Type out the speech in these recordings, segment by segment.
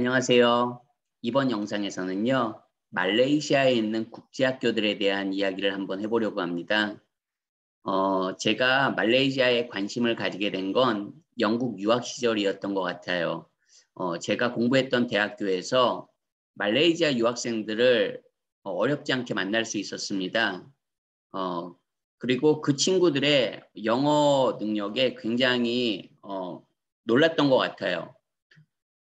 안녕하세요. 이번 영상에서는요, 말레이시아에 있는 국제학교들에 대한 이야기를 한번 해보려고 합니다. 제가 말레이시아에 관심을 가지게 된 건 영국 유학 시절이었던 것 같아요. 제가 공부했던 대학교에서 말레이시아 유학생들을 어렵지 않게 만날 수 있었습니다. 그리고 그 친구들의 영어 능력에 굉장히 놀랐던 것 같아요.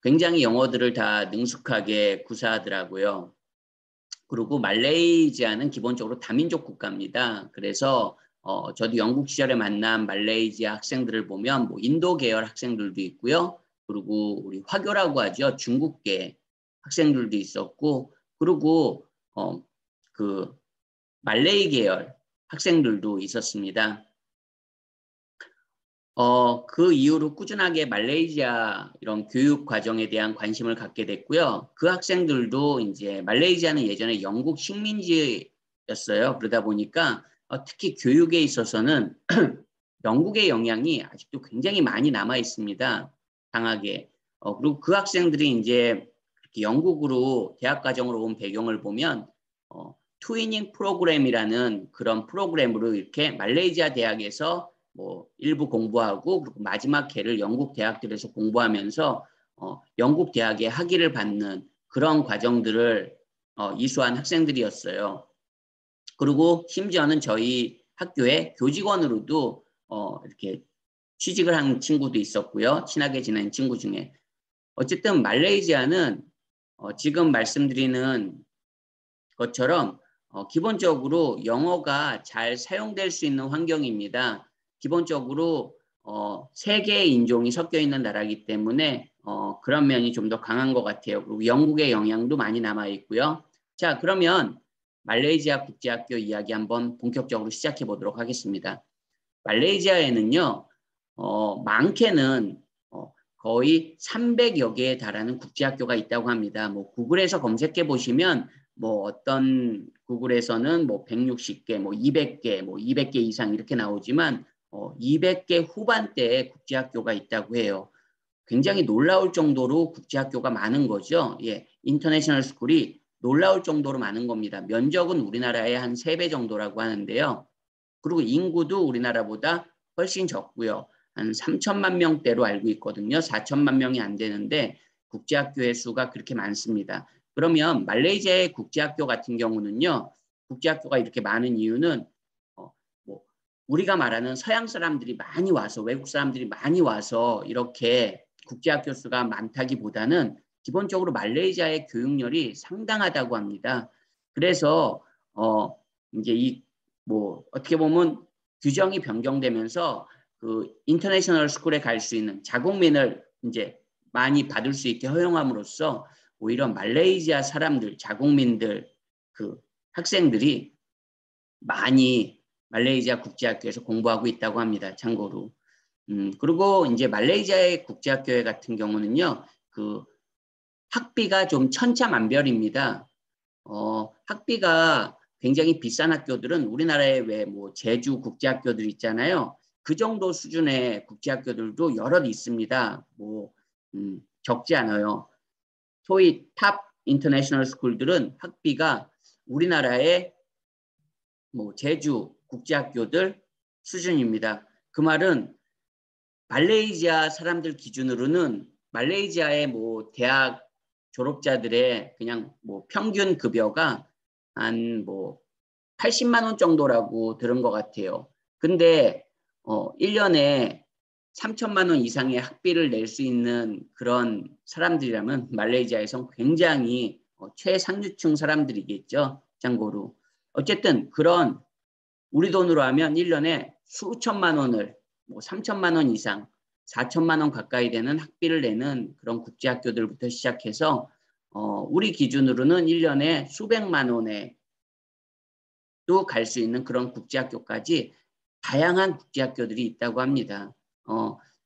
굉장히 영어들을 다 능숙하게 구사하더라고요. 그리고 말레이시아는 기본적으로 다민족 국가입니다. 그래서 저도 영국 시절에 만난 말레이시아 학생들을 보면 뭐 인도 계열 학생들도 있고요. 그리고 우리 화교라고 하죠. 중국계 학생들도 있었고, 그리고 그 말레이 계열 학생들도 있었습니다. 그 이후로 꾸준하게 말레이시아 이런 교육 과정에 대한 관심을 갖게 됐고요. 그 학생들도 이제 말레이시아는 예전에 영국 식민지였어요. 그러다 보니까 특히 교육에 있어서는 영국의 영향이 아직도 굉장히 많이 남아 있습니다. 강하게. 그리고 그 학생들이 이제 영국으로 대학 과정으로 온 배경을 보면 트위닝 프로그램이라는 그런 프로그램으로 이렇게 말레이시아 대학에서 뭐 일부 공부하고 그리고 마지막 해를 영국 대학들에서 공부하면서 영국 대학의 학위를 받는 그런 과정들을 이수한 학생들이었어요. 그리고 심지어는 저희 학교의 교직원으로도 이렇게 취직을 한 친구도 있었고요. 친하게 지낸 친구 중에. 어쨌든 말레이시아는 지금 말씀드리는 것처럼 기본적으로 영어가 잘 사용될 수 있는 환경입니다. 기본적으로 세 개의 인종이 섞여 있는 나라이기 때문에 그런 면이 좀 더 강한 것 같아요. 그리고 영국의 영향도 많이 남아 있고요. 자, 그러면 말레이시아 국제학교 이야기 한번 본격적으로 시작해 보도록 하겠습니다. 말레이시아에는요, 많게는 거의 300여 개에 달하는 국제학교가 있다고 합니다. 뭐 구글에서 검색해 보시면 뭐 어떤 구글에서는 뭐 160개, 뭐 200개, 뭐 200개 이상 이렇게 나오지만 200개 후반대의 국제학교가 있다고 해요. 굉장히 놀라울 정도로 국제학교가 많은 거죠. 예, 인터내셔널 스쿨이 놀라울 정도로 많은 겁니다. 면적은 우리나라의 한 3배 정도라고 하는데요. 그리고 인구도 우리나라보다 훨씬 적고요. 한 3천만 명대로 알고 있거든요. 4천만 명이 안 되는데 국제학교의 수가 그렇게 많습니다. 그러면 말레이시아의 국제학교 같은 경우는요. 국제학교가 이렇게 많은 이유는 뭐 우리가 말하는 서양 사람들이 많이 와서 외국 사람들이 많이 와서 이렇게 국제학교 수가 많다기보다는 기본적으로 말레이시아의 교육열이 상당하다고 합니다. 그래서 이제 이 뭐 어떻게 보면 규정이 변경되면서 그 인터내셔널 스쿨에 갈 수 있는 자국민을 이제 많이 받을 수 있게 허용함으로써 오히려 말레이시아 사람들, 자국민들, 그 학생들이 많이 말레이시아 국제학교에서 공부하고 있다고 합니다. 참고로. 그리고 이제 말레이시아의 국제학교 같은 경우는요, 그 학비가 좀 천차만별입니다. 학비가 굉장히 비싼 학교들은 우리나라의 왜 뭐 제주 국제학교들 있잖아요. 그 정도 수준의 국제학교들도 여럿 있습니다. 뭐 적지 않아요. 소위 탑 인터내셔널 스쿨들은 학비가 우리나라의 뭐 제주 국제학교들 수준입니다. 그 말은 말레이시아 사람들 기준으로는 말레이시아의 뭐 대학 졸업자들의 그냥 뭐 평균 급여가 한 뭐 80만 원 정도라고 들은 것 같아요. 근데 1년에 3천만 원 이상의 학비를 낼 수 있는 그런 사람들이라면 말레이시아에선 굉장히 최상류층 사람들이겠죠. 참고로. 어쨌든 그런 우리 돈으로 하면 1년에 수천만 원을 뭐 3천만 원 이상 4천만 원 가까이 되는 학비를 내는 그런 국제학교들부터 시작해서 우리 기준으로는 1년에 수백만 원에 또 갈 수 있는 그런 국제학교까지 다양한 국제학교들이 있다고 합니다.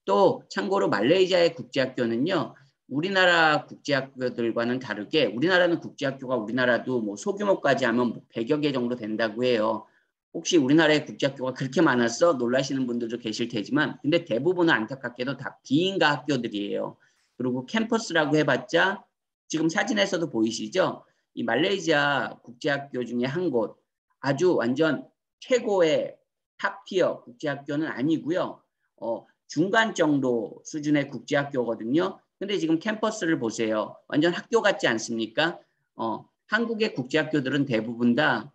또 참고로 말레이시아의 국제학교는요. 우리나라 국제학교들과는 다르게 우리나라는 국제학교가 우리나라도 뭐 소규모까지 하면 뭐 100여 개 정도 된다고 해요. 혹시 우리나라의 국제학교가 그렇게 많았어? 놀라시는 분들도 계실 테지만 근데 대부분은 안타깝게도 다 비인가 학교들이에요. 그리고 캠퍼스라고 해봤자 지금 사진에서도 보이시죠? 이 말레이시아 국제학교 중에 한 곳, 아주 완전 최고의 탑티어 국제학교는 아니고요. 중간 정도 수준의 국제학교거든요. 근데 지금 캠퍼스를 보세요. 완전 학교 같지 않습니까? 한국의 국제학교들은 대부분 다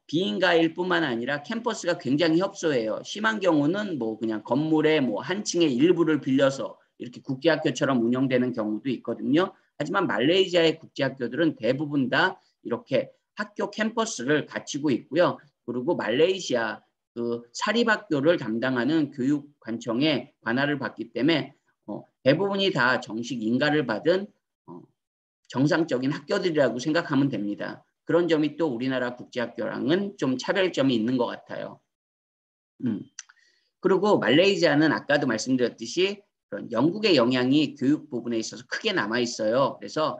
비인가일 뿐만 아니라 캠퍼스가 굉장히 협소해요. 심한 경우는 뭐 그냥 건물의 뭐 한 층의 일부를 빌려서 이렇게 국제학교처럼 운영되는 경우도 있거든요. 하지만 말레이시아의 국제학교들은 대부분 다 이렇게 학교 캠퍼스를 갖추고 있고요. 그리고 말레이시아 그 사립학교를 담당하는 교육관청의 관할을 받기 때문에 대부분이 다 정식 인가를 받은 정상적인 학교들이라고 생각하면 됩니다. 그런 점이 또 우리나라 국제학교랑은 좀 차별점이 있는 것 같아요. 그리고 말레이시아는 아까도 말씀드렸듯이 그런 영국의 영향이 교육 부분에 있어서 크게 남아 있어요. 그래서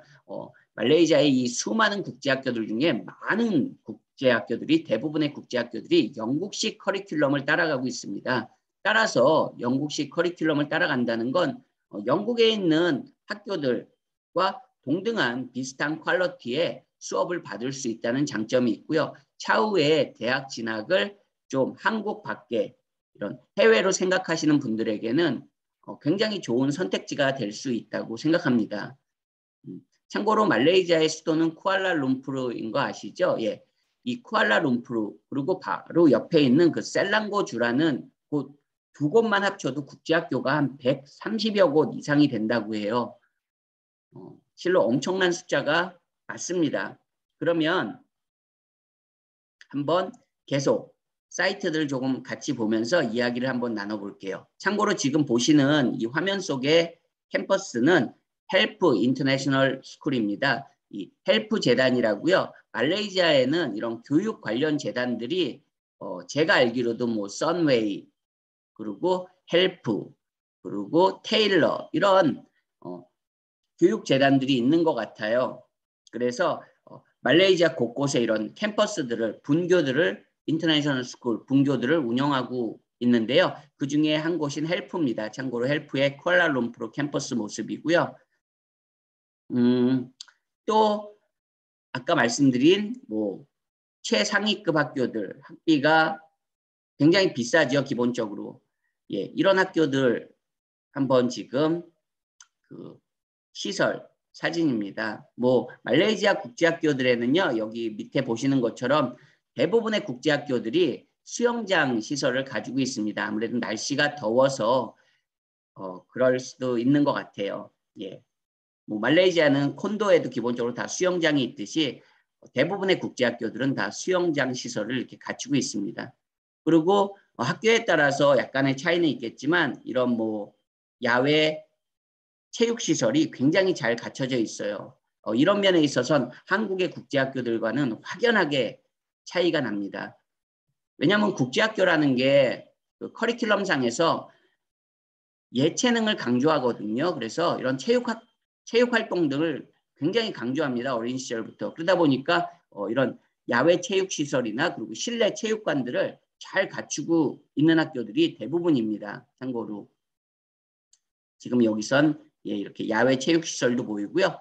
말레이시아의 이 수많은 국제학교들 중에 많은 국제학교들이 대부분의 국제학교들이 영국식 커리큘럼을 따라가고 있습니다. 따라서 영국식 커리큘럼을 따라간다는 건 영국에 있는 학교들과 동등한 비슷한 퀄리티의 수업을 받을 수 있다는 장점이 있고요. 차후에 대학 진학을 좀 한국 밖에 이런 해외로 생각하시는 분들에게는 굉장히 좋은 선택지가 될 수 있다고 생각합니다. 참고로 말레이시아의 수도는 쿠알라룸푸르인 거 아시죠? 예, 이 쿠알라룸푸르 그리고 바로 옆에 있는 그 셀랑고주라는 곳 두 곳만 합쳐도 국제학교가 한 130여 곳 이상이 된다고 해요. 실로 엄청난 숫자가 맞습니다. 그러면 한번 계속 사이트들 조금 같이 보면서 이야기를 한번 나눠볼게요. 참고로 지금 보시는 이 화면 속의 캠퍼스는 헬프 인터내셔널 스쿨입니다. 이 헬프 재단이라고요. 말레이시아에는 이런 교육 관련 재단들이 제가 알기로도 뭐 선웨이 그리고 헬프 그리고 테일러 이런 교육 재단들이 있는 것 같아요. 그래서 말레이시아 곳곳에 이런 캠퍼스들을 분교들을 인터내셔널 스쿨 분교들을 운영하고 있는데요. 그 중에 한 곳인 헬프입니다. 참고로 헬프의 쿠알라룸푸르 캠퍼스 모습이고요. 또 아까 말씀드린 뭐 최상위급 학교들 학비가 굉장히 비싸죠. 기본적으로. 예, 이런 학교들 한번 지금 그 시설 사진입니다. 뭐 말레이시아 국제학교들에는요. 여기 밑에 보시는 것처럼 대부분의 국제학교들이 수영장 시설을 가지고 있습니다. 아무래도 날씨가 더워서 그럴 수도 있는 것 같아요. 예. 뭐 말레이시아는 콘도에도 기본적으로 다 수영장이 있듯이 대부분의 국제학교들은 다 수영장 시설을 이렇게 갖추고 있습니다. 그리고 학교에 따라서 약간의 차이는 있겠지만 이런 뭐 야외 체육시설이 굉장히 잘 갖춰져 있어요. 이런 면에 있어서는 한국의 국제학교들과는 확연하게 차이가 납니다. 왜냐하면 국제학교라는 게 그 커리큘럼상에서 예체능을 강조하거든요. 그래서 이런 체육 활동 등을 굉장히 강조합니다. 어린 시절부터. 그러다 보니까 이런 야외 체육시설이나 그리고 실내 체육관들을 잘 갖추고 있는 학교들이 대부분입니다. 참고로. 지금 여기선 이렇게 야외 체육시설도 보이고요.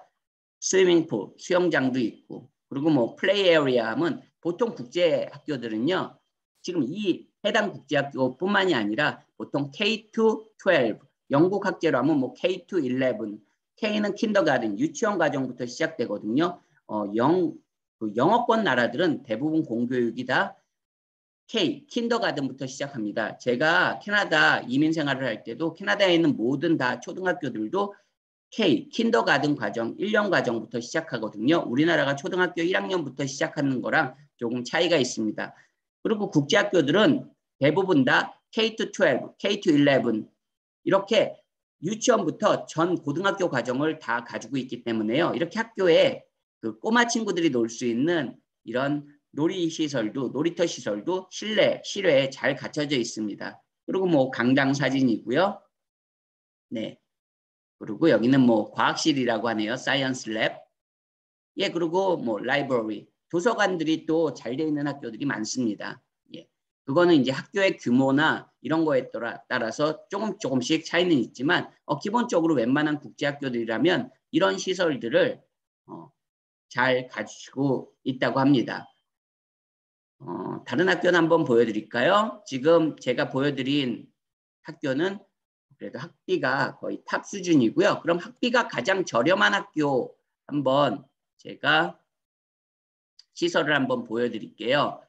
스위밍풀, 수영장도 있고 그리고 뭐 플레이 에리아 하면 보통 국제학교들은요. 지금 이 해당 국제학교뿐만이 아니라 보통 K-12, 영국 학제로 하면 뭐 K-11, K는 킨더가든, 유치원 과정부터 시작되거든요. 영어권 나라들은 대부분 공교육이 다 킨더가든부터 시작합니다. 제가 캐나다 이민 생활을 할 때도 캐나다에 있는 모든 다 초등학교들도 킨더가든 과정, 1년 과정부터 시작하거든요. 우리나라가 초등학교 1학년부터 시작하는 거랑 조금 차이가 있습니다. 그리고 국제학교들은 대부분 다 K-12, K-11 이렇게 유치원부터 전 고등학교 과정을 다 가지고 있기 때문에요. 이렇게 학교에 그 꼬마 친구들이 놀 수 있는 이런 놀이터 시설도 실외에 잘 갖춰져 있습니다. 그리고 뭐 강당 사진이고요. 네. 그리고 여기는 뭐 과학실이라고 하네요. 사이언스 랩. 예, 그리고 뭐 라이브러리. 도서관들이 또 잘 돼 있는 학교들이 많습니다. 예. 그거는 이제 학교의 규모나 이런 거에 따라서 조금씩 차이는 있지만 기본적으로 웬만한 국제학교들이라면 이런 시설들을 잘 가지고 있다고 합니다. 다른 학교는 한번 보여드릴까요? 지금 제가 보여드린 학교는 그래도 학비가 거의 탑 수준이고요. 그럼 학비가 가장 저렴한 학교 한번 제가 시설을 한번 보여드릴게요.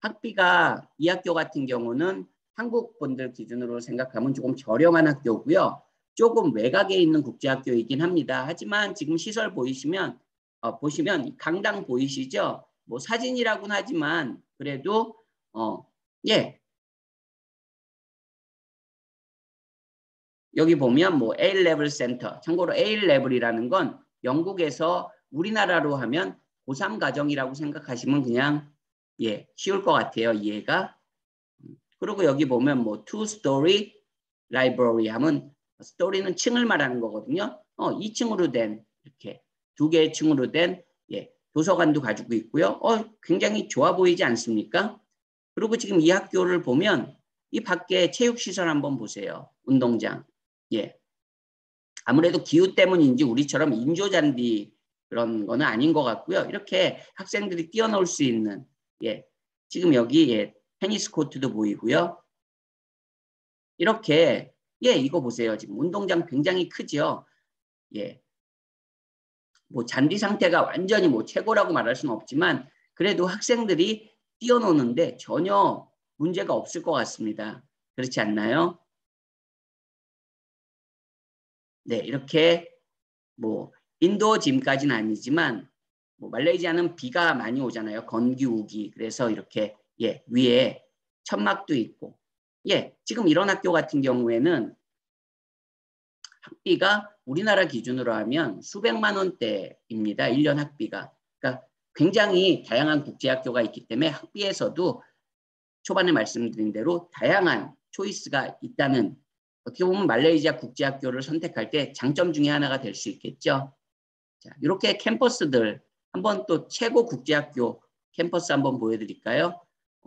학비가 이 학교 같은 경우는 한국 분들 기준으로 생각하면 조금 저렴한 학교고요. 조금 외곽에 있는 국제학교이긴 합니다. 하지만 지금 시설 보시면 강당 보이시죠? 뭐 사진이라고는 하지만 그래도 예, 여기 보면 뭐 A-레벨 센터, 참고로 A-레벨이라는 건 영국에서 우리나라로 하면 고3 과정이라고 생각하시면 그냥 예, 쉬울 것 같아요. 이해가. 그리고 여기 보면 뭐 two story library 하면 스토리는 층을 말하는 거거든요. 2층으로 된 이렇게 두 개의 층으로 된 예, 도서관도 가지고 있고요. 굉장히 좋아 보이지 않습니까? 그리고 지금 이 학교를 보면 이 밖에 체육시설 한번 보세요. 운동장. 예. 아무래도 기후 때문인지 우리처럼 인조잔디 그런 거는 아닌 것 같고요. 이렇게 학생들이 뛰어놀 수 있는 예. 지금 여기 예, 테니스 코트도 보이고요. 이렇게 예, 이거 보세요. 지금 운동장 굉장히 크죠. 예. 뭐 잔디 상태가 완전히 뭐 최고라고 말할 수는 없지만 그래도 학생들이 뛰어노는데 전혀 문제가 없을 것 같습니다. 그렇지 않나요? 네, 이렇게 뭐 인도어 짐까지는 아니지만 뭐 말레이시아는 비가 많이 오잖아요. 건기 우기. 그래서 이렇게 예, 위에 천막도 있고. 예, 지금 이런 학교 같은 경우에는 학비가 우리나라 기준으로 하면 수백만 원대입니다. 1년 학비가. 그러니까 굉장히 다양한 국제학교가 있기 때문에 학비에서도 초반에 말씀드린 대로 다양한 초이스가 있다는 어떻게 보면 말레이시아 국제학교를 선택할 때 장점 중에 하나가 될 수 있겠죠. 자, 이렇게 캠퍼스들 한번 또 최고 국제학교 캠퍼스 한번 보여드릴까요?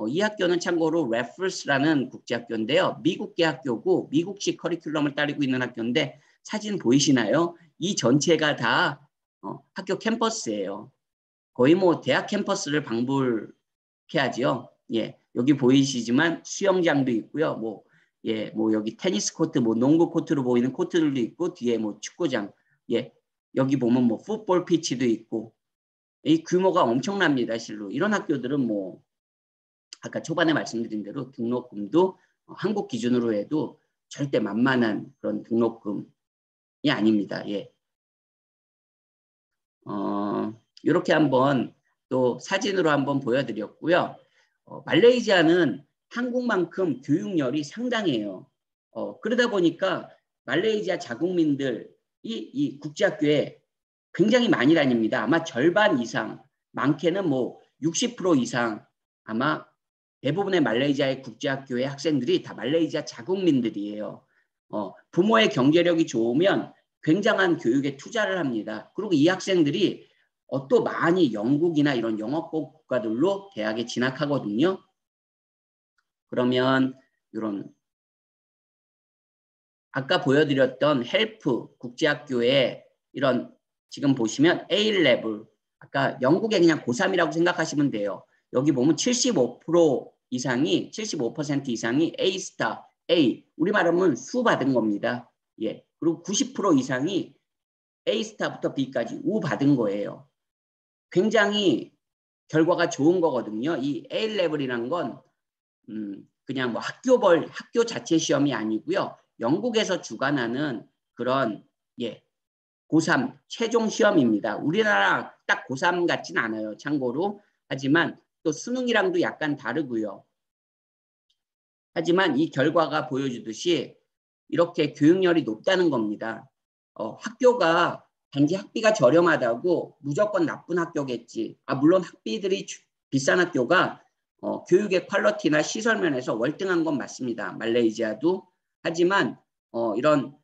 이 학교는 참고로 레퍼스라는 국제학교인데요. 미국계 학교고 미국식 커리큘럼을 따르고 있는 학교인데 사진 보이시나요? 이 전체가 다 학교 캠퍼스예요. 거의 뭐 대학 캠퍼스를 방불케 하지요. 예, 여기 보이시지만 수영장도 있고요. 뭐 예, 뭐 여기 테니스 코트, 뭐 농구 코트로 보이는 코트들도 있고 뒤에 뭐 축구장, 예, 여기 보면 뭐 풋볼 피치도 있고 이 규모가 엄청납니다. 실로 이런 학교들은 뭐 아까 초반에 말씀드린 대로 등록금도 한국 기준으로 해도 절대 만만한 그런 등록금이 아닙니다. 예. 이렇게 한번 또 사진으로 한번 보여드렸고요. 말레이시아는 한국만큼 교육열이 상당해요. 그러다 보니까 말레이시아 자국민들이 이 국제학교에 굉장히 많이 다닙니다. 아마 절반 이상, 많게는 뭐 60% 이상 아마 대부분의 말레이시아의 국제학교의 학생들이 다 말레이시아 자국민들이에요. 부모의 경제력이 좋으면 굉장한 교육에 투자를 합니다. 그리고 이 학생들이 또 많이 영국이나 이런 영어권 국가들로 대학에 진학하거든요. 그러면 이런 아까 보여드렸던 헬프 국제학교의 이런 지금 보시면 A-레벨 아까 영국의 그냥 고3이라고 생각하시면 돼요. 여기 보면 75% 이상이 75% 이상이 A-스타 A 우리말하면 수 받은 겁니다. 예. 그리고 90% 이상이 A-스타부터 B까지 우 받은 거예요. 굉장히 결과가 좋은 거거든요. 이 A-레벨이란 건 그냥 뭐 학교 자체 시험이 아니고요. 영국에서 주관하는 그런 예 고3 최종 시험입니다. 우리나라 딱 고3 같진 않아요. 참고로. 하지만 또 수능이랑도 약간 다르고요. 하지만 이 결과가 보여주듯이 이렇게 교육열이 높다는 겁니다. 학교가 단지 학비가 저렴하다고 무조건 나쁜 학교겠지. 물론 학비들이 비싼 학교가 교육의 퀄리티나 시설 면에서 월등한 건 맞습니다. 말레이시아도. 하지만 이런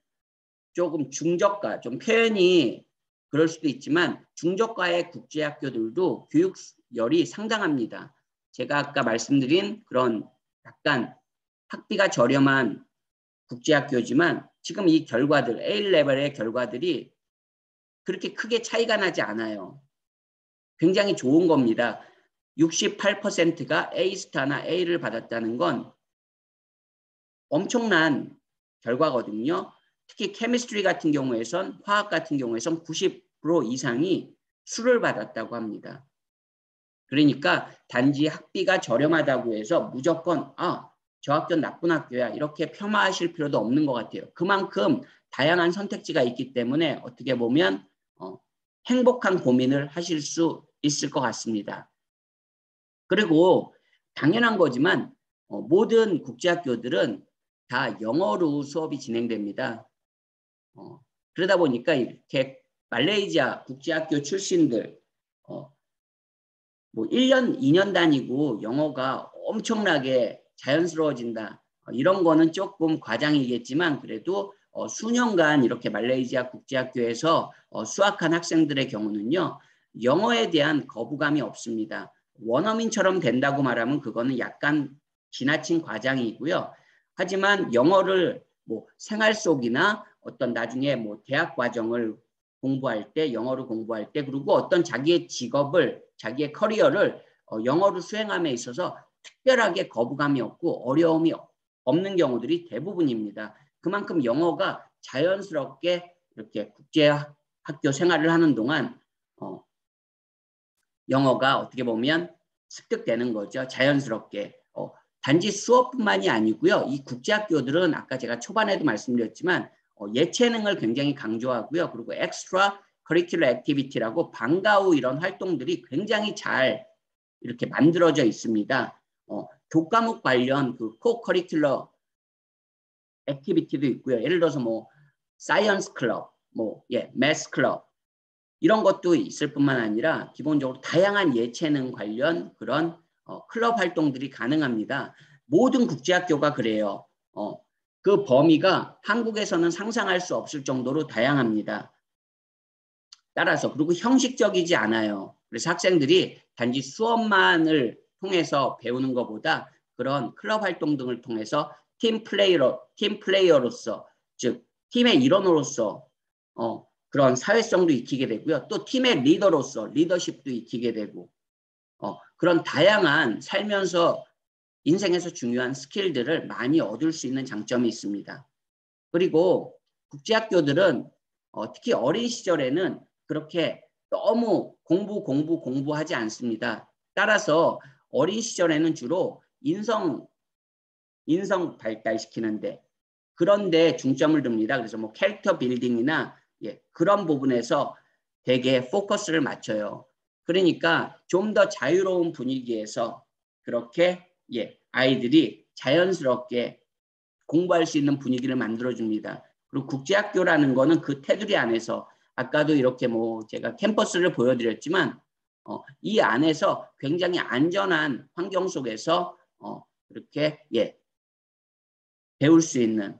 조금 중저가, 좀 표현이 그럴 수도 있지만 중저가의 국제학교들도 교육열이 상당합니다. 제가 아까 말씀드린 그런 약간 학비가 저렴한 국제학교지만 지금 이 결과들, A-레벨의 결과들이 그렇게 크게 차이가 나지 않아요. 굉장히 좋은 겁니다. 68%가 A스타나 A를 받았다는 건 엄청난 결과거든요. 특히 케미스트리 같은 경우에선 화학 같은 경우에선 90% 이상이 수를 받았다고 합니다. 그러니까 단지 학비가 저렴하다고 해서 무조건 저 학교는 나쁜 학교야 이렇게 폄하하실 필요도 없는 것 같아요. 그만큼 다양한 선택지가 있기 때문에 어떻게 보면 행복한 고민을 하실 수 있을 것 같습니다. 그리고 당연한 거지만 모든 국제학교들은 다 영어로 수업이 진행됩니다. 그러다 보니까 이렇게 말레이시아 국제학교 출신들 뭐 1년, 2년 다니고 영어가 엄청나게 자연스러워진다. 이런 거는 조금 과장이겠지만 그래도 수년간 이렇게 말레이시아 국제학교에서 수학한 학생들의 경우는요. 영어에 대한 거부감이 없습니다. 원어민처럼 된다고 말하면 그거는 약간 지나친 과장이고요. 하지만 영어를 뭐 생활 속이나 어떤 나중에 뭐 대학 과정을 공부할 때 영어를 공부할 때 그리고 어떤 자기의 직업을 자기의 커리어를 영어로 수행함에 있어서 특별하게 거부감이 없고 어려움이 없는 경우들이 대부분입니다. 그만큼 영어가 자연스럽게 이렇게 국제학교 생활을 하는 동안 영어가 어떻게 보면 습득되는 거죠. 자연스럽게. 단지 수업뿐만이 아니고요. 이 국제학교들은 아까 제가 초반에도 말씀드렸지만 예체능을 굉장히 강조하고요. 그리고 엑스트라 커리큘러 액티비티라고 방과 후 이런 활동들이 굉장히 잘 이렇게 만들어져 있습니다. 교과목 관련 그 코커리큘러 액티비티도 있고요. 예를 들어서 뭐 사이언스 클럽, 매스 클럽 이런 것도 있을 뿐만 아니라 기본적으로 다양한 예체능 관련 그런 클럽 활동들이 가능합니다. 모든 국제학교가 그래요. 그 범위가 한국에서는 상상할 수 없을 정도로 다양합니다. 따라서 그리고 형식적이지 않아요. 그래서 학생들이 단지 수업만을 통해서 배우는 것보다 그런 클럽 활동 등을 통해서 팀 플레이어로서 즉 팀의 일원으로서 그런 사회성도 익히게 되고요. 또 팀의 리더로서 리더십도 익히게 되고 그런 다양한 살면서 인생에서 중요한 스킬들을 많이 얻을 수 있는 장점이 있습니다. 그리고 국제학교들은 특히 어린 시절에는 그렇게 너무 공부하지 않습니다. 따라서 어린 시절에는 주로 인성 발달시키는데 그런데 중점을 둡니다. 그래서 뭐 캐릭터 빌딩이나 그런 부분에서 되게 포커스를 맞춰요. 그러니까 좀 더 자유로운 분위기에서 그렇게 아이들이 자연스럽게 공부할 수 있는 분위기를 만들어줍니다. 그리고 국제학교라는 거는 그 테두리 안에서 아까도 이렇게 뭐 제가 캠퍼스를 보여드렸지만 이 안에서 굉장히 안전한 환경 속에서 이렇게 배울 수 있는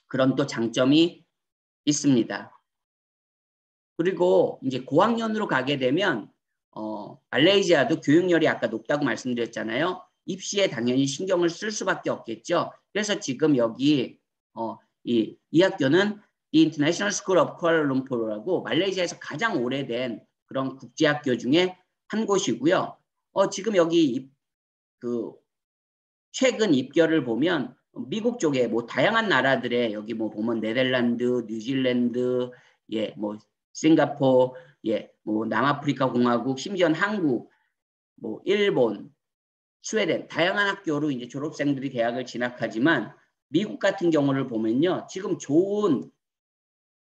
그런 또 장점이 있습니다. 그리고 이제 고학년으로 가게 되면 말레이시아도 교육열이 아까 높다고 말씀드렸잖아요. 입시에 당연히 신경을 쓸 수밖에 없겠죠. 그래서 지금 여기 이 학교는 International School of Kuala Lumpur라고 말레이시아에서 가장 오래된 그런 국제학교 중에 한 곳이고요. 지금 여기 그 최근 입결을 보면 미국 쪽에 뭐 다양한 나라들의 여기 뭐 보면 네덜란드, 뉴질랜드, 뭐 싱가포르, 뭐 남아프리카 공화국, 심지어 한국, 뭐 일본, 스웨덴 다양한 학교로 이제 졸업생들이 대학을 진학하지만 미국 같은 경우를 보면요. 지금 좋은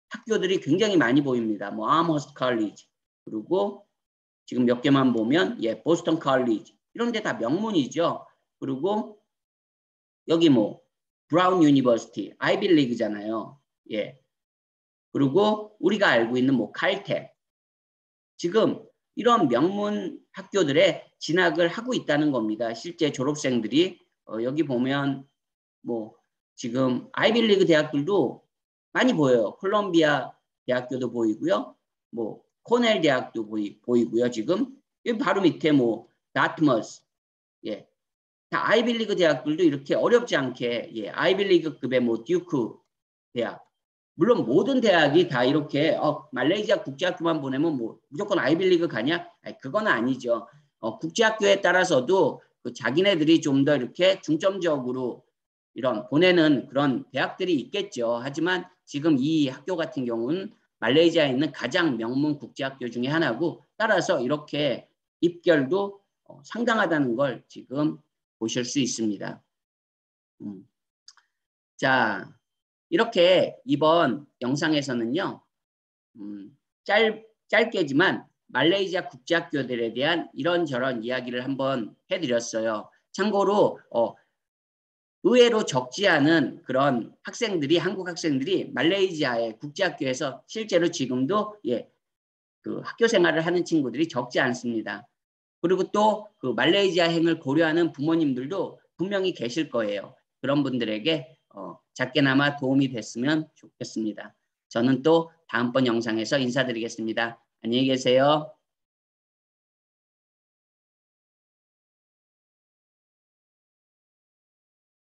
학교들이 굉장히 많이 보입니다. 뭐 아머스트 칼리지 그리고 지금 몇 개만 보면 보스턴 칼리지 이런 데 다 명문이죠. 그리고 여기 뭐 브라운 유니버시티 아이빌리그잖아요. 그리고 우리가 알고 있는 뭐 칼텍 지금 이런 명문 학교들에 진학을 하고 있다는 겁니다. 실제 졸업생들이 여기 보면 뭐 지금 아이빌리그 대학들도 많이 보여요. 콜롬비아 대학교도 보이고요. 뭐 코넬 대학도 보이고요. 지금 여기 바로 밑에 뭐 다트머스 다 아이빌리그 대학들도 이렇게 어렵지 않게 아이빌리그급의 뭐 듀크 대학 물론 모든 대학이 다 이렇게 말레이시아 국제학교만 보내면 뭐 무조건 아이빌리그 가냐? 아니, 그건 아니죠. 국제학교에 따라서도 그 자기네들이 좀 더 이렇게 중점적으로 이런 보내는 그런 대학들이 있겠죠. 하지만 지금 이 학교 같은 경우는 말레이시아에 있는 가장 명문 국제학교 중에 하나고 따라서 이렇게 입결도 상당하다는 걸 지금 보실 수 있습니다. 자, 이렇게 이번 영상에서는요, 짧게지만 말레이시아 국제학교들에 대한 이런저런 이야기를 한번 해드렸어요. 참고로 의외로 적지 않은 그런 학생들이 한국 학생들이 말레이시아의 국제학교에서 실제로 지금도 그 학교 생활을 하는 친구들이 적지 않습니다. 그리고 또 그 말레이시아행을 고려하는 부모님들도 분명히 계실 거예요. 그런 분들에게 작게나마 도움이 됐으면 좋겠습니다. 저는 또 다음번 영상에서 인사드리겠습니다. 안녕히 계세요.